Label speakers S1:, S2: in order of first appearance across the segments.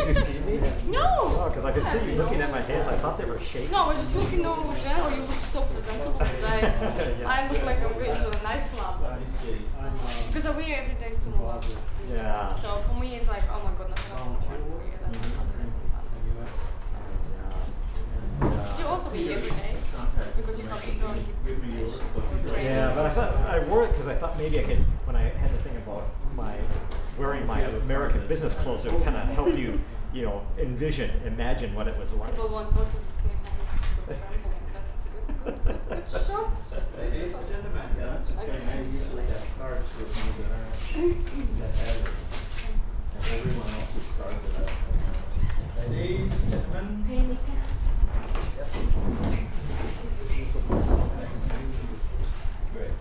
S1: Did you see me?
S2: No!
S1: Oh, because I could see you looking at my hands. I thought they were shaking.
S2: No, I was just looking over general. You look so presentable today.
S1: Yeah.
S2: I look like I'm going to a nightclub. Because I wear every day similar.
S1: Yeah.
S2: So for me, it's like, oh my goodness, I don't want to try to wear that on Saturdays and Sundays. So.
S1: Yeah.
S2: You also wear every day because you have to go and give presentations or training.
S1: Yeah, but I thought I wore it because I thought maybe I could, when I had to think about wearing my American business clothes, it would kind of help you, imagine what it was like.
S2: People want go to the same place to travel. That's good shot.
S3: Ladies and gentlemen, I usually have cards with me that have it. And everyone else's card that I have. Ladies and gentlemen.
S2: Penny
S3: Yes. Great.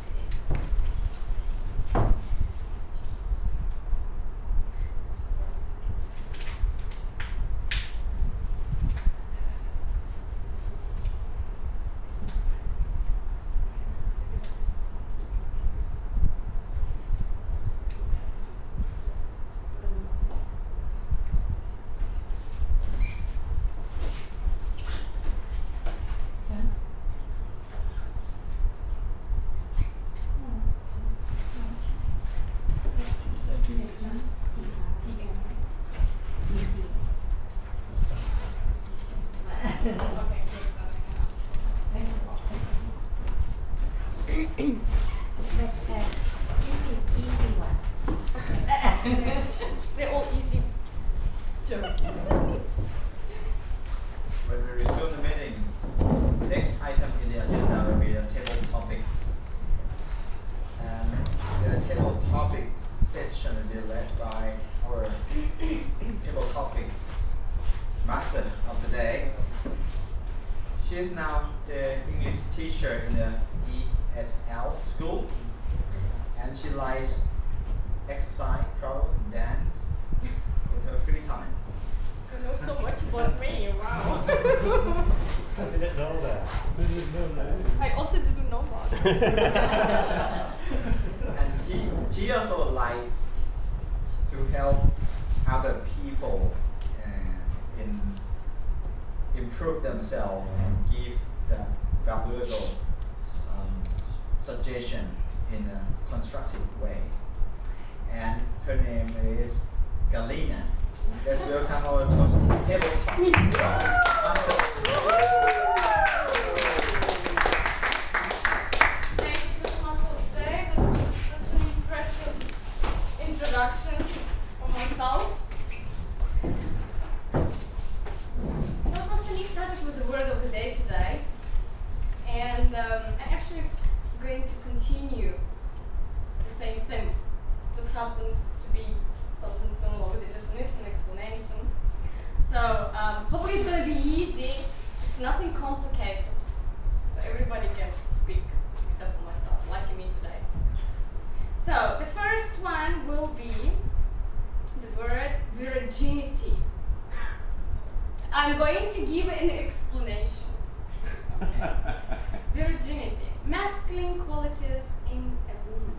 S2: They're all easy.
S3: When we resume the meeting, next item in the agenda will be a table topic. And the table topic section will be led by our table topics master of the day. She is now the English teacher in the ESL school, and she likes exercise, travel, and dance with her free time.
S2: You know so much about me. Wow.
S1: I didn't know that.
S2: I also didn't know that.
S3: And she also likes to help other people improve themselves and give the valuable suggestion in a constructive way. And her name is Galina. Let's welcome our table master.
S2: Thank you, Toastmasters today. That was such an impressive introduction of myself. Toastmasters started with the word of the day today, and I'm actually going to continue the same thing. Just happens to be something similar with the definition and explanation. So hopefully it's going to be easy. It's nothing complicated. So everybody can speak except for myself, like me today. So the first one will be the word virginity. I'm going to give an explanation. Okay. Virginity. Masculine qualities in a woman.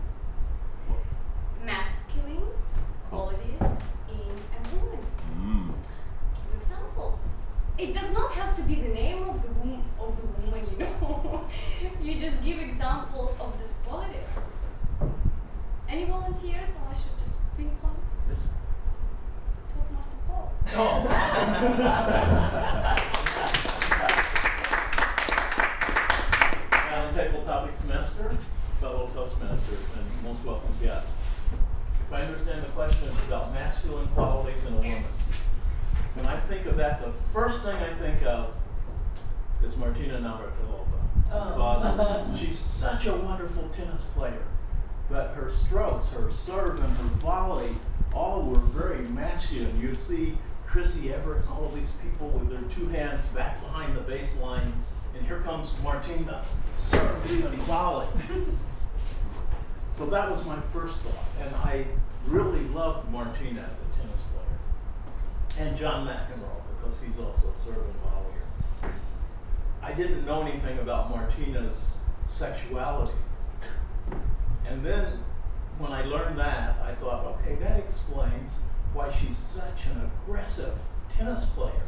S2: Masculine qualities in a woman. Give examples. It does not have to be the name of the woman, You just give examples of these qualities. Any volunteers, or I should just pinpoint? Toastmaster Paul.
S4: Table Topics Master, fellow Toastmasters, and most welcome guests. If I understand the question, it's about masculine qualities in a woman. When I think of that, the first thing I think of is Martina Navratilova. Because she's such a wonderful tennis player. But her strokes, her serve, and her volley all were very masculine. You'd see Chrissy Everett and all of these people with their two hands back behind the baseline. And here comes Martina, serve, and volley. So that was my first thought. And I really loved Martina as a tennis player. And John McEnroe, because he's also a serve and volleyer. I didn't know anything about Martina's sexuality. And then when I learned that, I thought, okay, that explains why she's such an aggressive tennis player.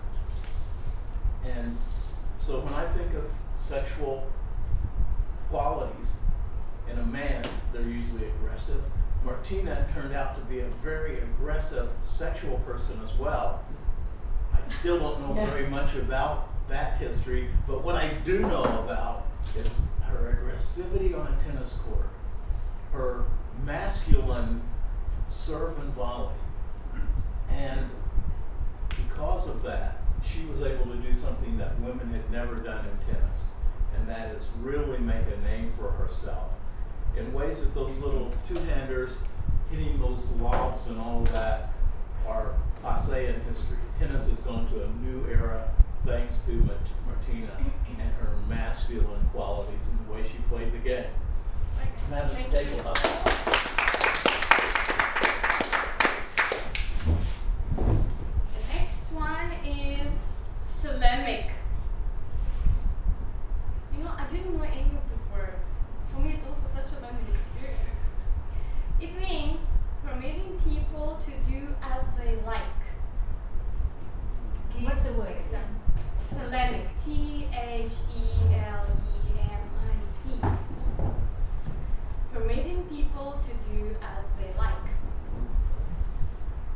S4: And so when I think of sexual qualities in a man, they're usually aggressive. Martina turned out to be a very aggressive sexual person as well. I still don't know very much about that history, but what I do know about is her aggressivity on a tennis court, her masculine serve and volley. And because of that, she was able to do something that women had never done in tennis, and that is really make a name for herself in ways that those little two-handers hitting those lobs and all of that are passé in history. Tennis has gone to a new era thanks to Martina and her masculine qualities and the way she played the game. Madam Tabletop.
S2: The next one is thelemic. You know, I didn't know any of these words. For me, it's also such a learning experience. It means permitting people to do as they like.
S5: What's the word?
S2: Thelemic. T-H-E-L-E-M-I-C. Permitting people to do as they like.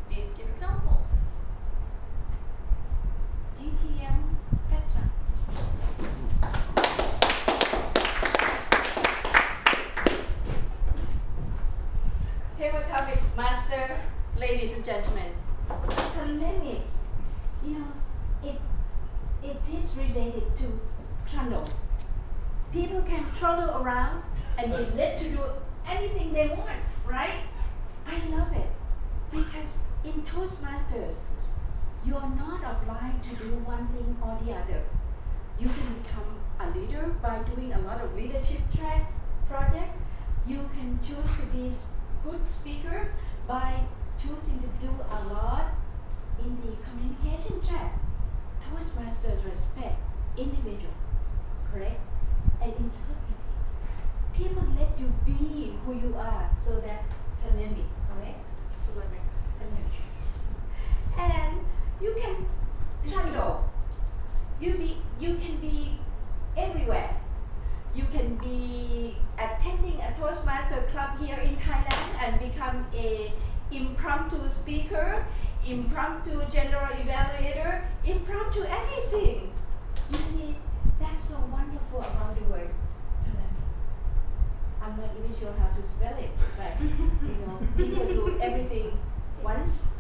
S2: Please give examples. DTM Petra.
S5: Table topic master, ladies and gentlemen. Thelemic, you know, it is related to trundle. People can trundle around and be let to do anything they want, right? I love it because in Toastmasters, you are not obliged to do one thing or the other. You can become a leader by doing a lot of leadership tracks, projects. You can choose to be good speaker by choosing to do a lot in the communication track. Toastmasters respect individual, correct? And integrity. People let you be who you are, so that thelemic, correct? Thelemic. And you can trundle. You can be everywhere. You can be attending a Toastmaster club here in Thailand and become a impromptu speaker, impromptu general evaluator, impromptu anything. You see, that's so wonderful about the word thelemic. I'm not even sure how to spell it, but you know, people do everything once,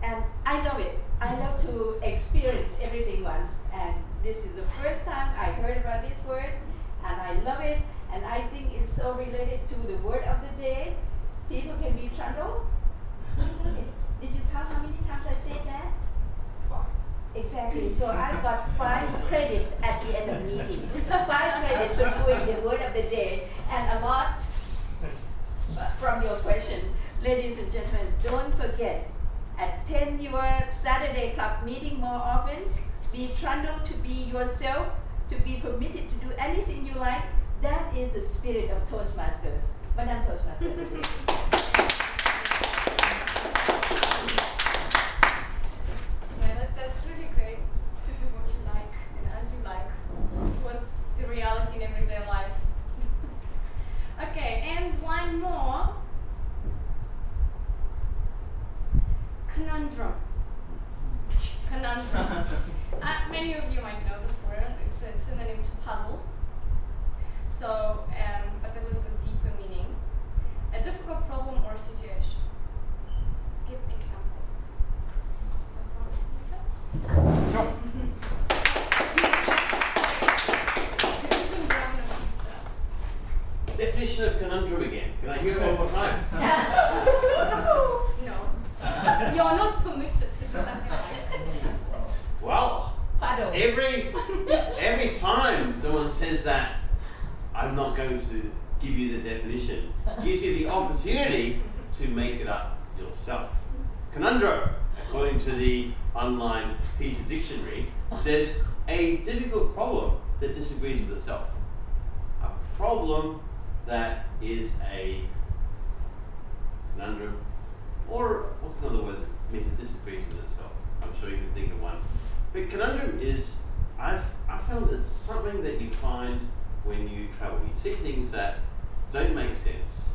S5: and I love it. I love to experience everything once, and this is the first time I heard about this word, and I love it, and I think it's so related to the word of the day. People can be trundle. I love it. Did you count how many times I said that?
S3: 5.
S5: Exactly. So I've got 5 credits at the end of the meeting. 5 credits for doing the word of the day, and a lot from your question. Ladies and gentlemen, don't forget, attend your Saturday club meeting more often. Be trundle to be yourself, to be permitted to do anything you like. That is the spirit of Toastmasters. Madam Toastmaster.
S2: Yeah, that's really great to do what you like and as you like. It was the reality in everyday life. Okay, and one more. Conundrum. Conundrum. Many of you might know this word. It's a synonym to puzzle. So, but a little bit deeper meaning. A difficult problem or situation. Give examples.
S1: Sure.
S6: Definition of conundrum again. Can I hear it one more time?
S2: No. You're not permitted to do as you like.
S6: Well,
S5: Paddle.
S6: every time someone says that, I'm not going to give you the definition, gives you the opportunity to make it up yourself. Conundrum, according to the online Peter Dictionary, says a difficult problem that disagrees with itself. A problem that is a conundrum, or what's another word that means it disagrees with itself? I'm sure you can think But conundrum is, I found it's something that you find when you travel. You see things that don't make sense,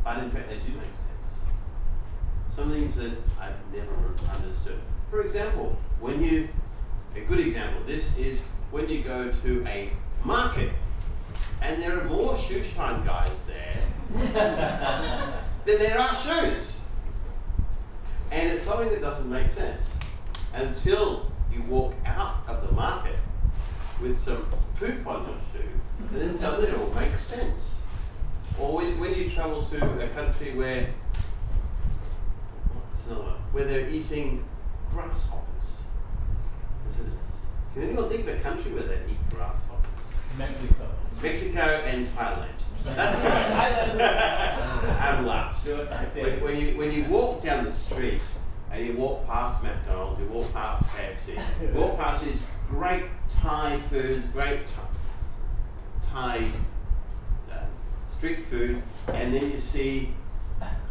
S6: but in fact they do make sense. Some things that I've never understood. For example, a good example of this is when you go to a market and there are more shoe shine guys there than there are shoes. And it's something that doesn't make sense until you walk out of the market with some poop on your shoe, and then suddenly it all makes sense. Or when you travel to a country where they're eating grasshoppers. Can anyone think of a country where they eat grasshoppers?
S4: Mexico.
S6: Mexico and Thailand. That's correct. And last. When you walk down the street and you walk past McDonald's, you walk past KFC, you walk past these great Thai foods, great Thai street food, and then you see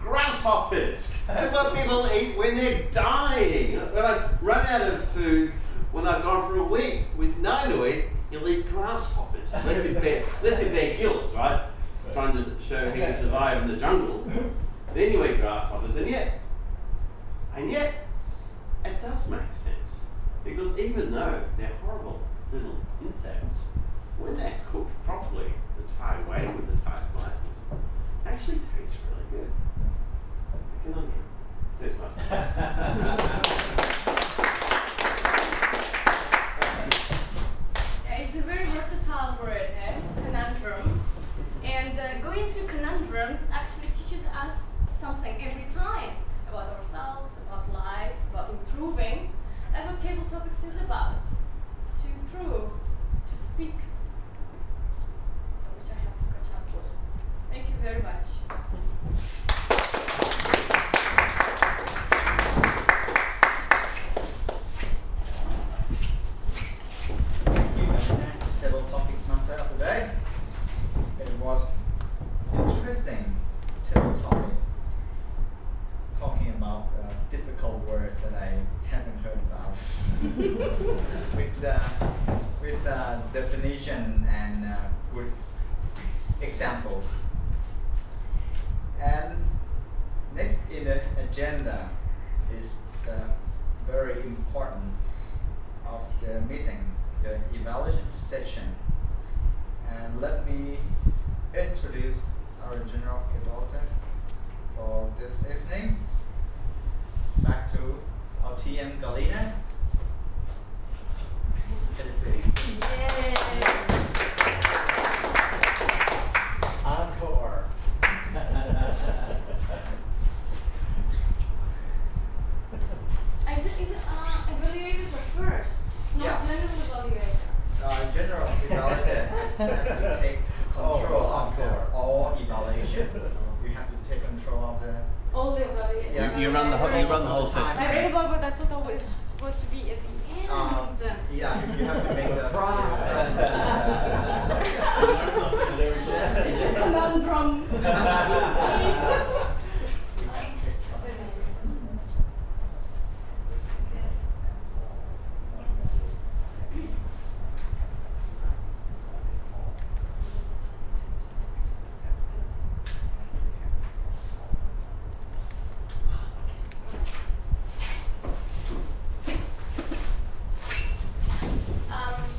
S6: grasshoppers. That's what people eat when they're dying. When I run out of food, when I've gone for a week with nothing to eat, you'll eat grasshoppers. Unless you bear gills, right? Trying to show how you survive in the jungle. Then you eat grasshoppers, and yet, it does make sense. Because even though they're horrible little insects, when they're cooked properly, the Thai way with the Thai spices, actually tastes really good. Conundrum.
S2: Yeah, it's a very versatile word, conundrum. And going through conundrums actually teaches us something every time about ourselves, about life, about improving. That's what Table Topics is about. To improve, to speak, which I have to catch up with. Thank you very much.
S3: Table Topics Master of the Day. It was interesting table topic, talking about difficult words that I haven't heard about, with definition and good examples. And next in the agenda is the very important of the meeting, the evaluation session. And let me introduce our general evaluator for this evening. Back to our TM Galina.
S1: Encore.
S2: Is it evaluators are first, not
S3: Yeah.
S2: general evaluator?
S3: General evaluator have to take control of the all evaluation. You have to take control of the.
S2: All the evaluators.
S3: Yeah.
S6: You run the whole session.
S2: I read about but I thought that was supposed to be at the end.
S3: Yeah, you have to make the.
S2: It's a conundrum.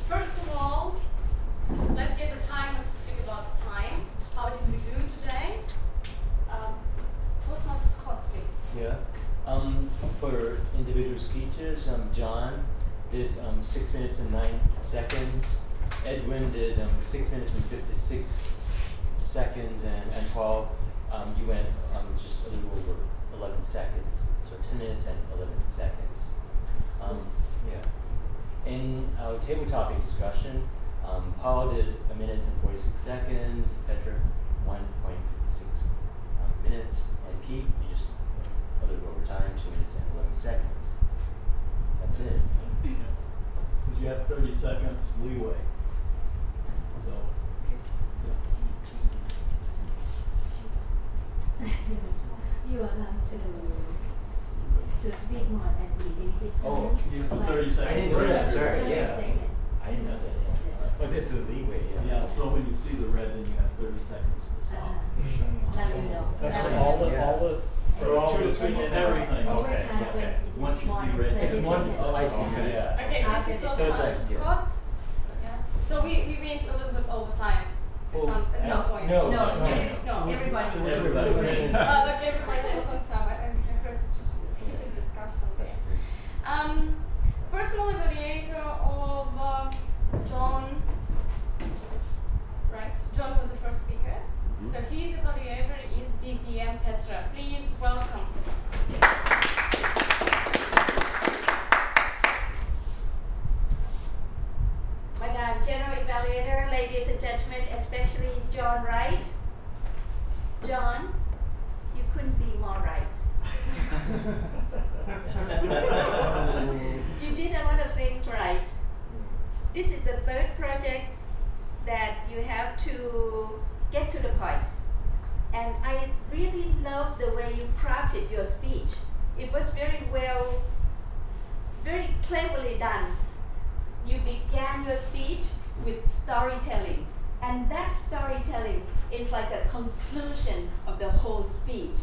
S2: First of all, let's get the time to speak about the time. How did we do today? Toastmasters caught, please.
S7: Yeah. For individual speeches, John did 6 minutes and 9 seconds. Edwin did 6 minutes and 56 seconds, and Paul, you went just a little over 11 seconds. So 10 minutes and 11 seconds. Yeah. In our table topic discussion, Paul did 1 minute and 46 seconds, Petra 1.56 minutes, and Pete, you just a little over time, 2 minutes and 11 seconds. That's it.
S4: Because you have 30 seconds leeway. So,
S5: You are allowed to to speak more than the limited time.
S1: Oh,
S4: You have a
S5: Like
S4: 30
S1: I
S4: second
S1: didn't know that,
S4: grace
S1: sorry,
S4: period.
S5: 30
S1: yeah.
S5: seconds.
S1: I didn't know that, yeah. But it's a leeway, yeah.
S4: Yeah, so when you see the red, then you have 30 seconds to stop.
S5: Now you know.
S1: That's
S5: Now
S1: for
S5: you
S1: all
S5: know.
S1: the
S4: For all
S1: 2 to
S4: the
S1: 3
S4: and
S1: minutes.
S4: everything.
S5: Over
S1: Okay,
S5: time
S1: yeah,
S5: when
S1: okay.
S5: it is
S4: Once you
S5: more
S4: see
S5: than
S4: red,
S5: 30
S1: It's one,
S5: seconds.
S1: oh, I see,
S4: Okay.
S1: yeah.
S2: Okay, thank you,
S5: So
S1: it's like,
S2: Toastmasters
S1: yeah.
S2: Scott. Yeah. So we went a little bit over time at some point.
S1: No,
S5: No,
S2: No,
S5: everybody.
S4: Everybody.
S2: Like everybody has some time. I heard such a heated discussion there. Personal evaluator of John, right? John was the first speaker. So his evaluator is DTM Petra. Please welcome.
S5: Madam General Evaluator, ladies and gentlemen, especially John Wright. John, you couldn't be more right. You did a lot of things right. This is the third project that you have to get to the point. And I really love the way you crafted your speech. It was very well, very cleverly done. You began your speech with storytelling, and that storytelling is like a conclusion of the whole speech.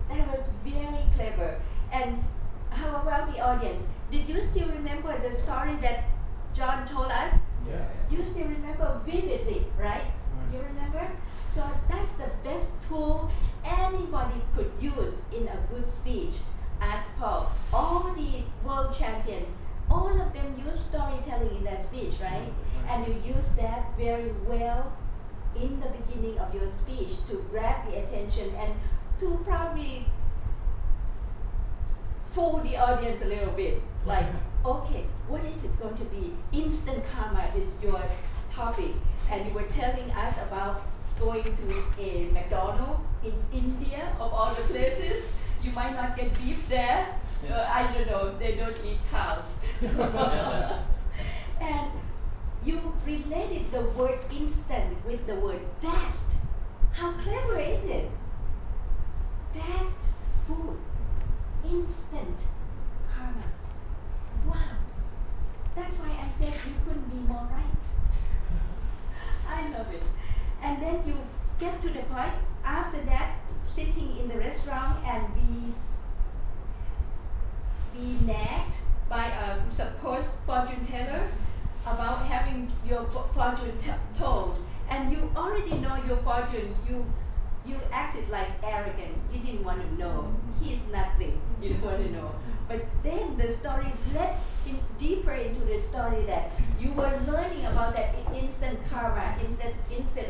S5: That was very clever. And how about the audience? Did you still remember the story that John told us?
S1: Yes.
S5: You still remember vividly, right? You remember? So that's the best tool anybody could use in a good speech. As Paul, all the world champions, all of them use storytelling in their speech, right? And you use that very well in the beginning of your speech to grab the attention and to probably fool the audience a little bit. Like, okay, what is it going to be? Instant karma is your topic. And you were telling us about going to a McDonald's in India, of all the places. You might not get beef there. I don't know, they don't eat cows. And you related the word instant with the word fast. How clever is it? Fast food, instant karma. Wow. That's why I said you couldn't be more right. I love it. And then you get to the point. After that, sitting in the restaurant and be nagged by a supposed fortune teller about having your fortune told, and you already know your fortune. You acted like arrogant. You didn't want to know. He's nothing. You don't want to know. But then the story led deeper into the story that you were learning about that instant karma instead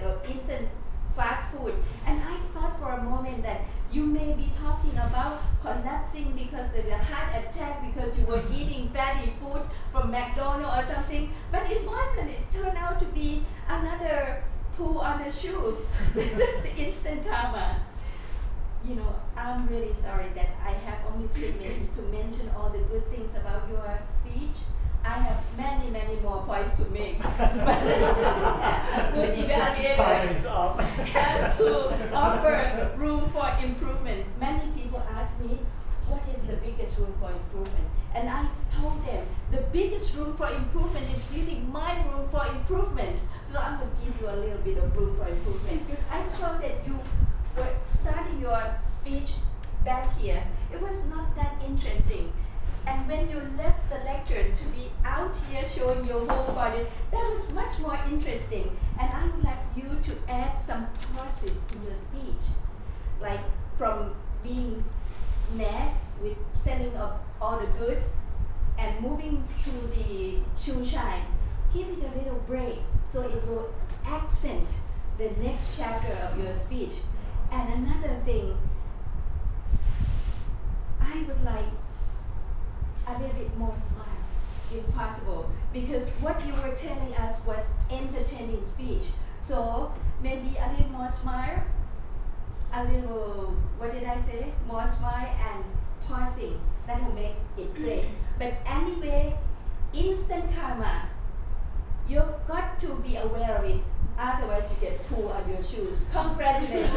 S5: of instant fast food. And I thought for a moment that you may be talking about collapsing because of a heart attack because you were eating fatty food from McDonald's or something. But it wasn't. It turned out to be another pull on the shoe. That's instant karma. You know, I'm really sorry that I have only 3 minutes to mention all the good things about your speech. I have many, many more points to make. But a good evaluator
S1: Time's up.
S5: has to offer room for improvement. Many people ask me, what is the biggest room for improvement? And I told them, the biggest room for improvement is really my room for improvement. So I'm going to give you a little bit of room for improvement. I saw that you were starting your speech back here. It was not that interesting. And when you left the lecture to be out here showing your whole body, that was much more interesting. And I would like you to add some pauses in your speech. Like from being nagged with selling of all the goods and moving to the shoe shine. Give it a little break so it will accent the next chapter of your speech. And another thing, I would like a little bit more smile, if possible, because what you were telling us was entertaining speech. So maybe a little more smile, a little, what did I say? More smile and pausing. That will make it great. But anyway, instant karma, you've got to be aware of it. Otherwise, you get pulled on your shoes. Congratulations.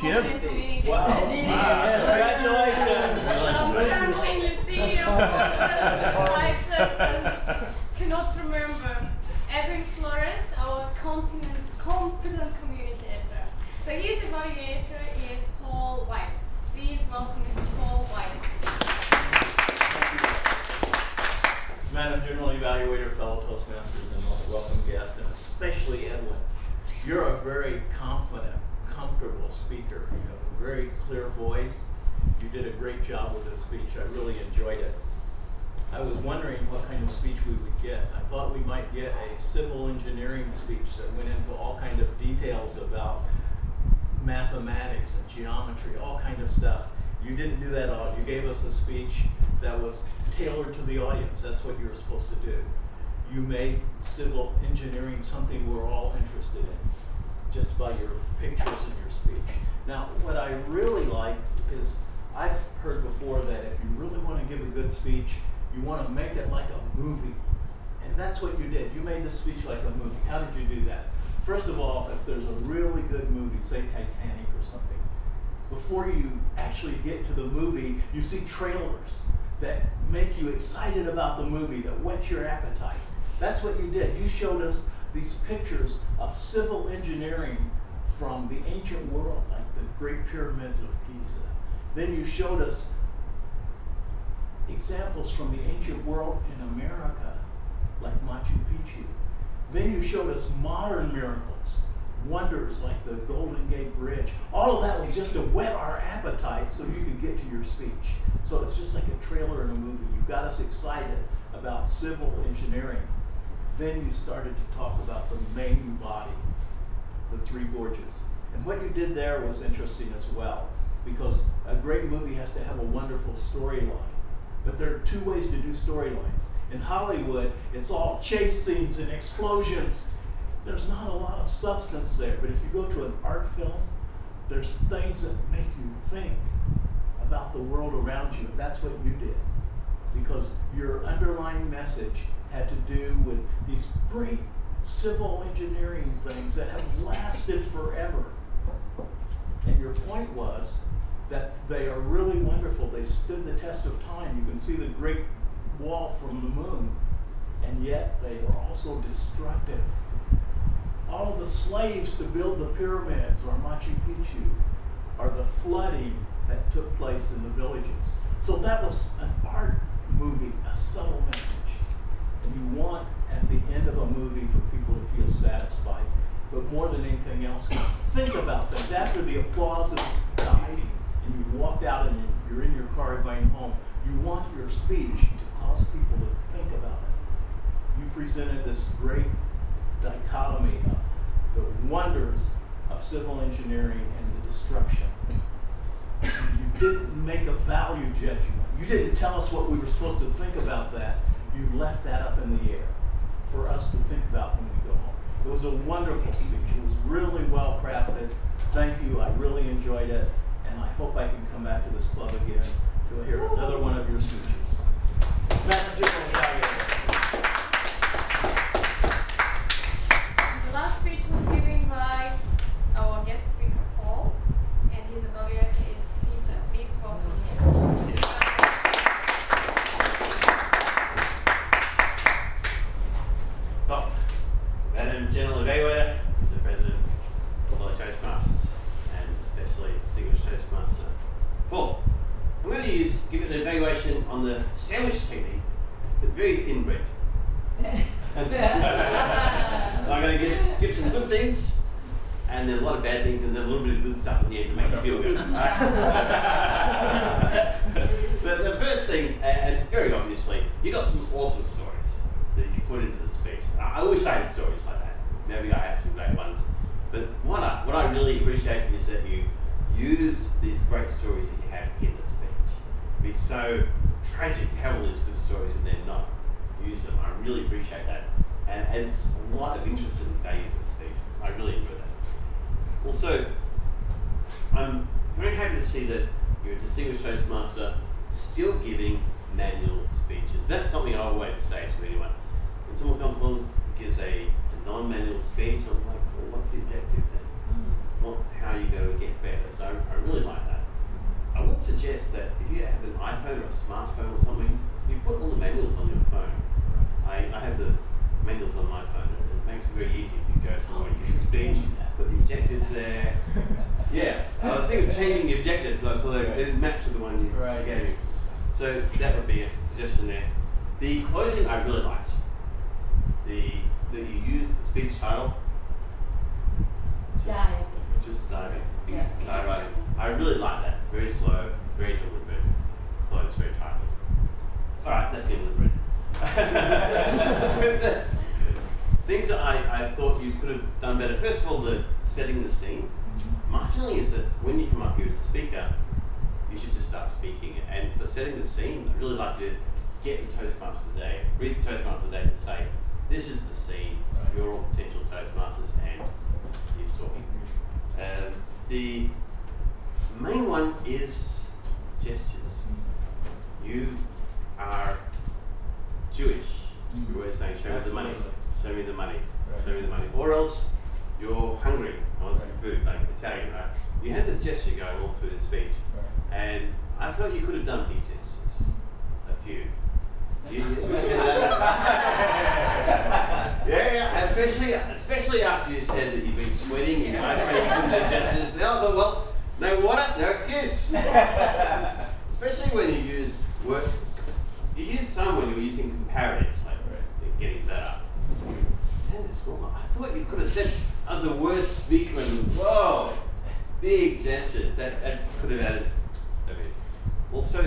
S4: DTM?
S2: confident communicator.
S4: Wow.
S7: Congratulations.
S2: Traveling, you see, excited and cannot remember. Edwin Flores, our competent communicator. So his evaluator is Paul White. Please welcome Mr. Paul White.
S4: Madam General Evaluator, fellow Toastmasters, and most welcome guest, and especially Edwin. You're a very confident, comfortable speaker. You have a very clear voice. You did a great job with this speech. I really enjoyed it. I was wondering what kind of speech we would get. I thought we might get a civil engineering speech that went into all kind of details about mathematics and geometry, all kind of stuff. You didn't do that at all. You gave us a speech that was tailored to the audience. That's what you were supposed to do. You made civil engineering something we're all interested in, just by your pictures and your speech. Now, what I really like is, I've heard before that if you really want to give a good speech, you want to make it like a movie. And that's what you did. You made the speech like a movie. How did you do that? First of all, if there's a really good movie, say Titanic or something, before you actually get to the movie, you see trailers that make you excited about the movie, that whet your appetite. That's what you did. You showed us these pictures of civil engineering from the ancient world, like the Great Pyramids of Giza. Then you showed us examples from the ancient world in America, like Machu Picchu. Then you showed us modern miracles, wonders like the Golden Gate Bridge. All of that was just to whet our appetite so you could get to your speech. So it's just like a trailer in a movie. You got us excited about civil engineering. Then you started to talk about the main body, the Three Gorges. And what you did there was interesting as well, because a great movie has to have a wonderful storyline. But there are two ways to do storylines. In Hollywood, it's all chase scenes and explosions. There's not a lot of substance there. But if you go to an art film, there's things that make you think about the world around you. And that's what you did. Because your underlying message had to do with these great civil engineering things that have lasted forever. And your point was that they are really wonderful. They stood the test of time. You can see the Great Wall from the moon, and yet they are also destructive. All of the slaves to build the pyramids or Machu Picchu are the flooding that took place in the villages. So that was an art movie, a subtle message. And you want, at the end of a movie, for people to feel satisfied. But more than anything else, think about things. After the applause is died, and you've walked out and you're in your car going home, you want your speech to cause people to think about it. You presented this great dichotomy of the wonders of civil engineering and the destruction. You didn't make a value judgment. You didn't tell us what we were supposed to think about that. You left that up in the air for us to think about when we go home. It was a wonderful speech. It was really well crafted. Thank you. I really enjoyed it. And I hope I can come back to this club again to hear another one of your speeches. Madam General Evaluator.
S2: The last speech was given by our guest speaker, Paul, and his evaluator is Peter. Please welcome him.
S6: Well, Madam General Evaluator, Mr. President of the Toastmasters, and especially Distinguished Toastmaster Paul. I'm going to give it an evaluation on the sandwich technique, but very thin bread. I'm going to give some good things, and then a lot of bad things, and then a little bit of good stuff at the end to make you feel good. The first thing, and very obviously, you got some awesome stories that you put into the speech. I wish I had stories like that. Maybe I have some great ones. But what I really appreciate is that you used these great stories that you have in the speech. It's so tragic how all these good stories and they're not. Use them. I really appreciate that. And adds a lot of interest and value to the speech. I really enjoy that. Also, I'm very happy to see that you're a distinguished Toastmaster still giving manual speeches. That's something I always say to anyone. When someone comes along and gives a non-manual speech, I'm like, well, what's the objective then? how you go to get better. So I really like that. I would suggest that if you have an iPhone or a smartphone or something, you put all the manuals on your phone. I have the manuals on my phone. It makes it very easy if you go somewhere and give a speech, put the objectives there. Yeah, I was thinking of changing the objectives because I saw they didn't match with the one you gave me. So that would be a suggestion there. The closing I really liked. That you used the speech title. Just diving.
S5: Yeah.
S6: Dive right in. I really like that. Very slow, very deliberate, close very tightly. Alright, that's the end of the bread. Things that I thought you could have done better. First of all, the setting the scene. My feeling is that when you come up here as a speaker, you should just start speaking. And for setting the scene, I'd really like to get the Toastmasters of the day, read the Toastmasters of the day to say, this is the scene, you're all potential Toastmasters, and he's talking. The main one is gestures. You are Jewish. You're always saying, show me the money, show me the money, show me the money. Or else you're hungry, I want some food, like Italian, right? You had this gesture going all through the speech. And I felt you could have done big gestures. A few. Yeah, especially after you said that you've been sweating and I tried to put the gestures. Now, well, no water, no excuse. Especially when you use work. You use some when you're using comparatives, like getting better. And it's small. I thought you could have said I was the worst speaker in the world. Big gestures. That could have added a bit. Also,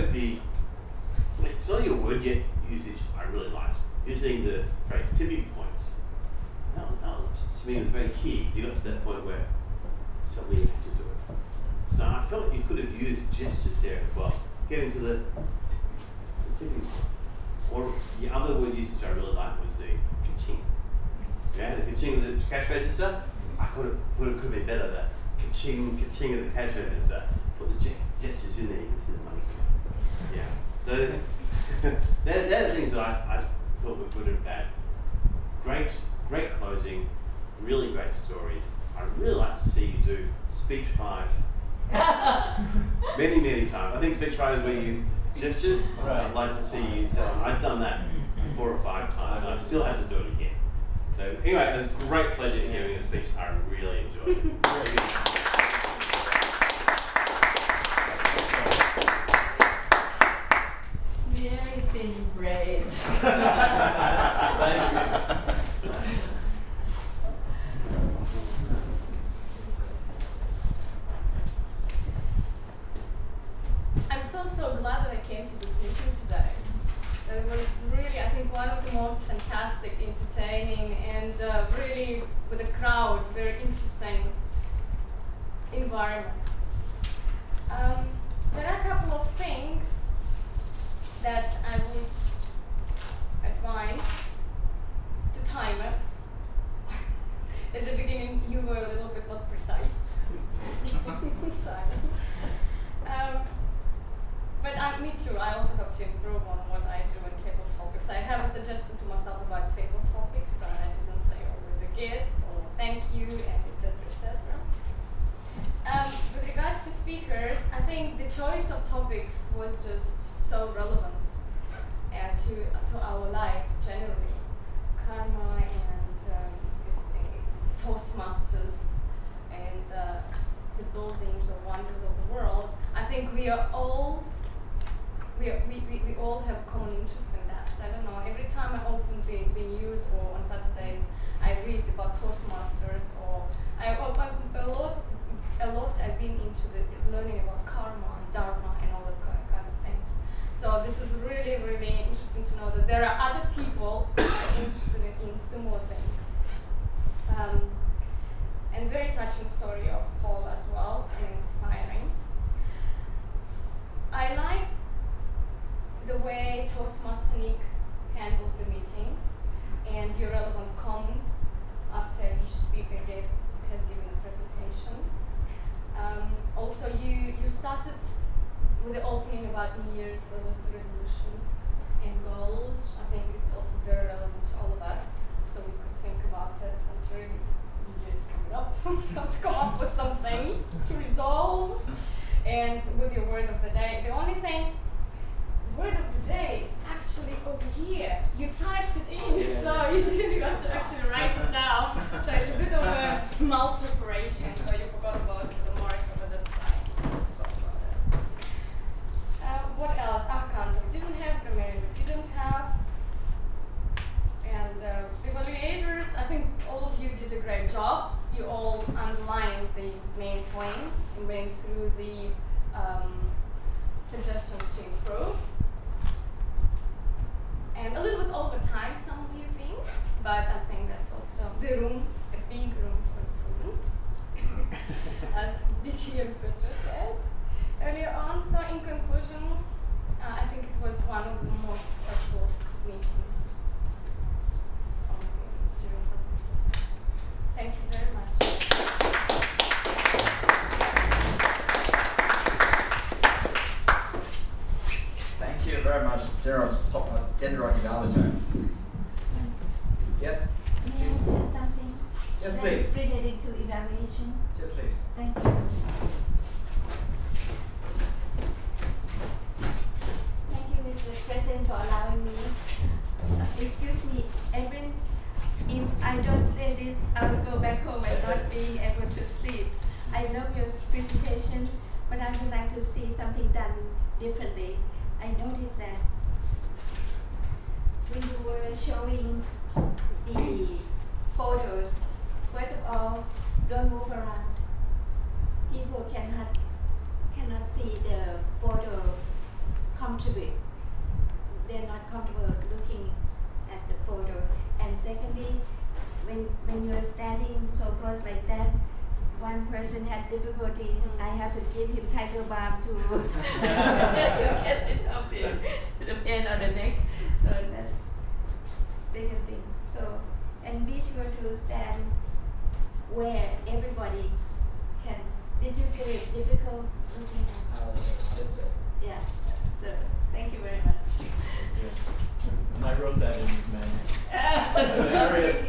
S6: some of your word usage I really liked. Using the phrase tipping point. That to me was very key. You got to that point where suddenly you had to do it. So I felt you could have used gestures there as well. Getting to the tipping point. Or the other word usage I really liked was the ka-ching. Yeah, the ka-ching of the cash register. I could have been better. That ka-ching of the cash register. Put the gestures in there, you can see the money. Yeah. So they're the things that I thought were good and bad. Great closing, really great stories. I'd really like to see you do speech 5 many times. I think speech 5 is where you use gestures. I'd like to see you use that one. I've done that 4 or 5 times, and I still have to do it again. So anyway, it was a great pleasure hearing your speech. I really enjoyed it. Very good.
S5: Very thin braids.
S4: Thank you.
S2: I'm so glad that I came to this meeting today. That it was really, I think, one of the most fantastic, entertaining, and really with a crowd, very interesting environment. There are a couple of things that I would advise to timer. At the beginning, you were a little bit not precise. But me too, I also have to improve on what I do in table topics. I have a suggestion to myself about table topics, and I didn't say always a guest or thank you, and etc. With regards to speakers, I think the choice of topics was just so relevant to our lives generally. Karma and Toastmasters and the buildings or wonders of the world. I think we all have common interest in that. I don't know, every time I open the news or on Saturdays, I read about Toastmasters or a lot I've been into learning about karma and dharma and all that kind of things. So this is really, really interesting to know that there are other people interested in similar things. And very touching story of Paul as well, and inspiring. I like the way Toastmasters handled the meeting and your relevant comments after each speaker has given a presentation. Also, you started with the opening about New Year's resolutions and goals. I think it's also very relevant to all of us, so we could think about it and really is coming up. Have to come up with something to resolve. And with your word of the day, the only thing, word of the day is actually over here. You typed it in, so you didn't have to actually write it down. So it's a bit of a mal-preparation, so you forgot about the marker, but that's fine. Just forgot about it. What else? Archons we didn't have, grammar we didn't have. And evaluators, I think all of you did a great job. You all underlined the main points. You went through the suggestions to improve. And a little bit over time, some of you think, but I think that's also the room, a big room for improvement, as BT and Petra said earlier on. So in conclusion, I think it was one of the most successful meetings during some of those classes. Thank you very much.
S3: Thank you very much, General Evaluator. Yes?
S5: May I say something?
S3: Yes,
S5: That's
S3: please.
S5: related to evaluation.
S3: Yes, please.
S5: Thank you. Thank you, Mr. President, for allowing me. Excuse me, Edwin, if I don't say this, I will go back home and not being able to sleep. I love your presentation, but I would like to see something done differently. I noticed that when you were showing the photos, first of all, don't move around. People cannot see the photo comfortably. They're not comfortable looking at the photo. And secondly, when you're standing so close like that, one person had difficulty. I have to give him tiger balm to get rid of the pain on the neck. So that's second thing. So, and be sure to stand where everybody can. Did you feel it difficult looking at? Yeah. So thank you very much.
S4: And I wrote that in his manual.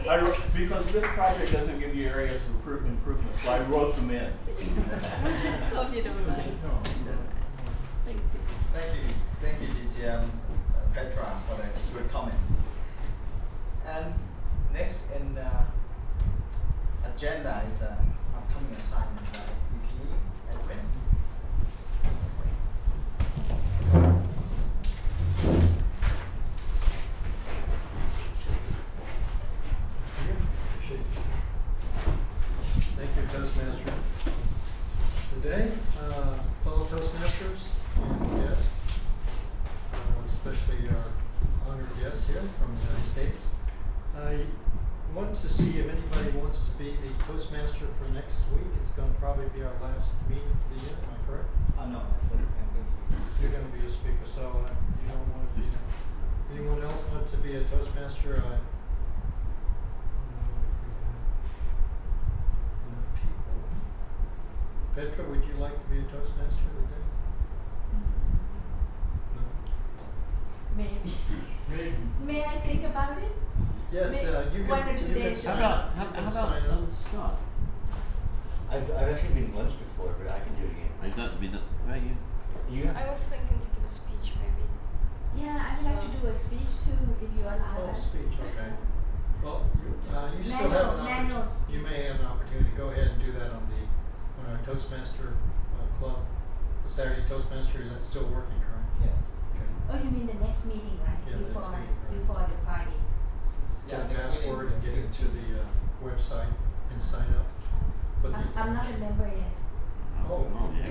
S4: I wrote, because this project doesn't give you areas of improvement, so I wrote them in.
S5: Hope you don't mind. Thank you.
S3: Thank you, GTM Petra, for the good comment. And next in agenda is upcoming assignment by VP Edwin.
S8: Thank you, Toastmaster. Today, fellow Toastmasters and guests, especially our honored guests here from the United States, I want to see if anybody wants to be the Toastmaster for next week. It's going to probably be our last meeting of the year, am I correct?
S3: No, I'm going to
S8: You're going to be a speaker, so you don't want to be. Anyone else want to be a Toastmaster? People. Petra, would you like to be a Toastmaster today? No.
S5: Maybe.
S8: Maybe.
S5: May I think about it?
S8: Yes, you can.
S5: 1 or 2
S8: you can
S5: days.
S8: sign
S7: How
S8: up.
S7: about
S8: You can sign up.
S7: Scott? I've actually been once before, but I can do it again.
S6: I've not been right you.
S7: You have?
S2: I was thinking to give a speech, maybe.
S5: Yeah, I would like to do a speech too, if you allow
S8: Oh,
S5: us.
S8: speech, okay. Well, you still have an
S5: Manuals.
S8: opportunity. You may have an opportunity. Go ahead and do that on our Toastmaster club. The Saturday Toastmaster, is that still working, correct?
S3: Yes.
S8: Okay.
S5: Oh, you mean the next meeting, right?
S8: Yeah, the next
S5: before
S8: meeting, right.
S5: before the party.
S8: Get a
S3: next
S8: password and
S3: meeting.
S8: get into the website and sign up. Put the
S5: I'm not a member yet.
S8: Oh.
S6: Yeah.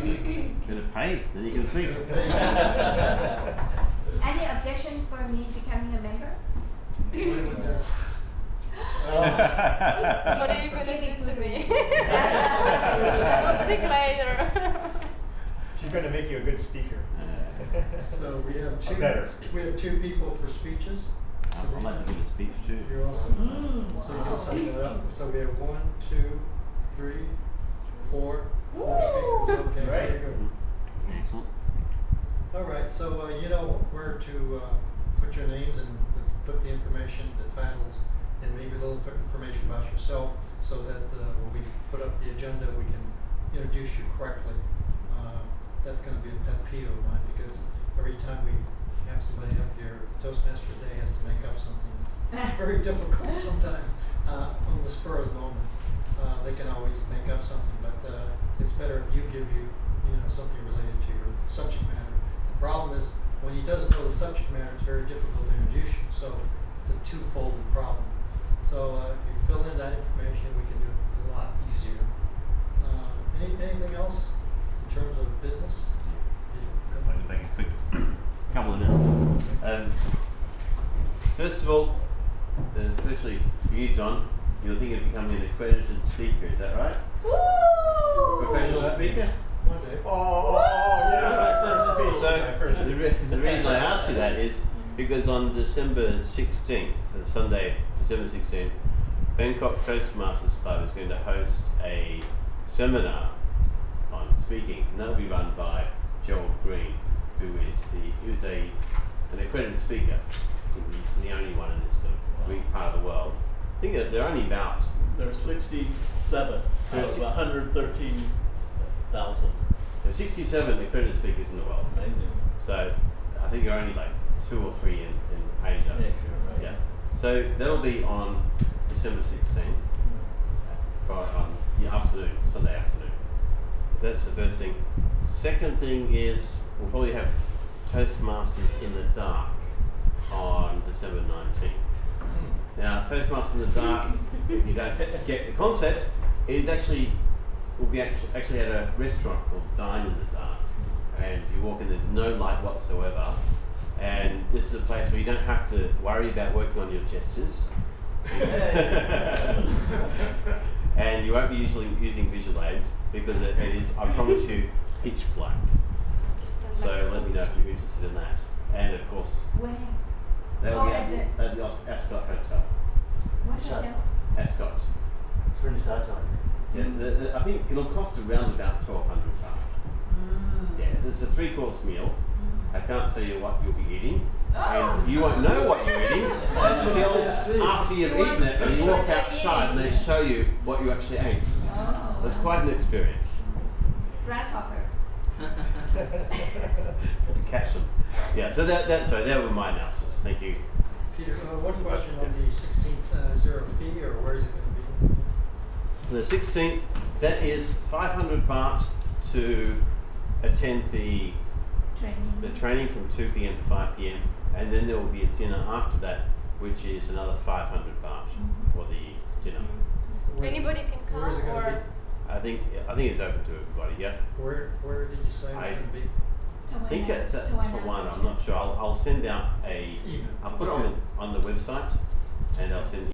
S6: Could have paid, then you can speak.
S5: Any objection for me becoming a member?
S2: What are you gonna do to me? We'll speak later.
S1: She's going to make you a good speaker.
S8: So we have
S1: A better.
S8: two people for speeches.
S6: I'd like to give a speech too.
S8: You're also. So you can sign it up. So we have 1, 2, 3, 4 speakers. Okay, very good.
S6: Excellent.
S8: All right, so you know where to put your names and put the information, the titles, and maybe a little bit information about yourself, so that when we put up the agenda, we can introduce you correctly. That's going to be a pet peeve of mine, because every time we have somebody up here, Toastmaster Day has to make up something. It's very difficult sometimes on the spur of the moment. They can always make up something, but it's better if you give something related to your subject matter. The problem is when he doesn't know the subject matter, it's very difficult to introduce you. So it's a two-folded problem. So if you fill in that information, we can do it a lot easier. Anything else in terms of business?
S6: I'd like to make a quick couple of announcements. First of all, especially for you, John, you're thinking of becoming an accredited speaker, is that right?
S5: Woo!
S6: Professional speaker?
S8: One day.
S1: Oh, yeah, my first speech.
S6: So the reason I ask you that is because on December 16th, Sunday, December 16th, Bangkok Toastmasters Club is going to host a seminar on speaking, and that'll be run by Joel Green, who's an accredited speaker. He's the only one in this sort of part of the world. I think that there are only about
S4: There are 67 out of 113,000.
S6: there are 67 accredited speakers in the world.
S4: That's amazing.
S6: So I think there are only like 2 or 3 in Asia.
S4: Yeah, you're right.
S6: Yeah. So that'll be on December 16th, afternoon, Sunday afternoon. That's the first thing. Second thing is we'll probably have Toastmasters in the dark on December 19th. Now, Toastmasters in the dark, if you don't get the concept, is we'll be actually at a restaurant called Dine in the Dark. And you walk in, there's no light whatsoever. And this is a place where you don't have to worry about working on your gestures. And you won't be usually using visual aids because it is, I promise you, pitch black. So let me know if you're interested in that. And of course,
S5: Where?
S6: that'll be
S5: at
S6: at the Ascot Hotel.
S5: What
S7: Shut
S5: hotel?
S6: Ascot.
S7: Turn this out on.
S6: Yeah, I think it'll cost around about 1,200 baht. Yeah, so it's a 3-course meal. I can't tell you what you'll be eating, and you won't know what you're eating until after you've eaten it and you walk outside and they show you what you actually ate. It's quite an experience.
S5: Grasshopper.
S6: To catch them. Yeah, so that were my announcements. Thank you.
S8: Peter, one question on the 16th. Is there a fee, or where is it going to be?
S6: The 16th, that is 500 baht to attend the training from 2 p.m. to 5 p.m. and then there will be a dinner after that, which is another 500 baht for the dinner.
S8: Where's
S2: Anybody can come,
S8: Where is it going to
S2: or
S6: I think it's open to everybody. Yeah,
S8: be? Where did you say it's going to be?
S6: I think it's at Tawana. I'm not sure. I'll send out
S8: Email.
S6: I'll put it on the website, and I'll send